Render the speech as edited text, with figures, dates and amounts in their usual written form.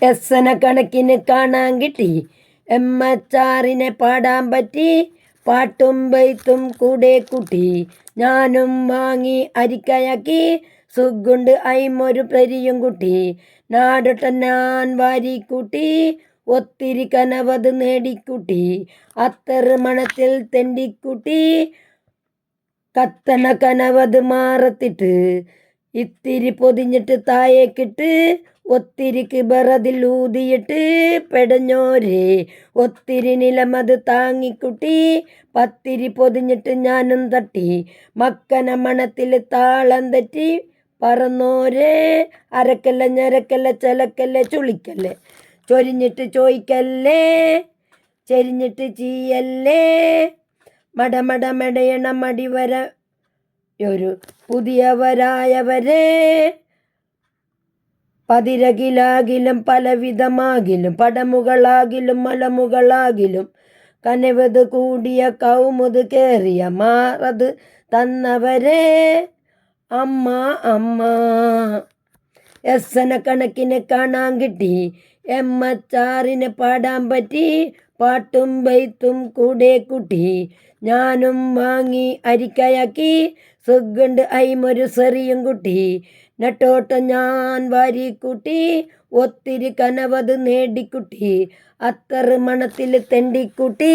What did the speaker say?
എസ്സന കണക്കിന് കാണാൻ കിട്ടി, എമ്മച്ചാറിനെ പാടാൻ പറ്റി, പാട്ടും ബെയ്ത്തും കൂടെ കൂട്ടി, ഞാനും വാങ്ങി അരിക്കയാക്കി, സുഗുണ്ട് അയിമൊരു പെരിയും കുട്ടി, നാടൊട്ട ഞാൻ വാരിക്കൂട്ടി, ഒത്തിരി കനവത് നേടിക്കൂട്ടി, അത്തറ് മണത്തിൽ തെണ്ടിക്കൂട്ടി, കത്തണ കനവത് മാറത്തിട്ട്, ഇത്തിരി പൊതിഞ്ഞിട്ട് തായേക്കിട്ട്, ഒത്തിരി കിബറതിൽ ഊതിയിട്ട്, പെടഞ്ഞോരെ ഒത്തിരി നിലമത് താങ്ങിക്കുട്ടി, പത്തിരി പൊതിഞ്ഞിട്ട് ഞാനും തട്ടി, മക്കന മണത്തിൽ താളം തെറ്റി, പറന്നോരെ അരക്കല്ല ഞരക്കല്ല ചെലക്കല്ല ചുളിക്കല്ലേ, ചൊരിഞ്ഞിട്ട് ചോയ്ക്കല്ലേ, ചെരിഞ്ഞിട്ട് ചീയല്ലേ, മടമട മെടയണ മടിവര ഒരു പുതിയവരായവരെ, പതിരകിലാകിലും പലവിധമാകിലും, പടമുകളാകിലും മലമുകളാകിലും, കനവത് കൂടിയ കൗമുത് കേറിയ മാറത് തന്നവരെ, അമ്മ അമ്മ. എസ്സന കണക്കിന് കാണാൻ കിട്ടി, എമ്മച്ചാറിനെ പാടാൻ പറ്റി, പാട്ടും ബെയ്ത്തും കൂടെ കൂട്ടി, ഞാനും വാങ്ങി അരിക്കയാക്കി, സുഗുണ്ട് അയിമൊരു സെറിയും കുട്ടി, നട്ടോട്ടം ഞാൻ വാരിക്കൂട്ടി, ഒത്തിരി കനവത് നേടിക്കുട്ടി, അത്തറ് മണത്തിൽ തെണ്ടിക്കൂട്ടി.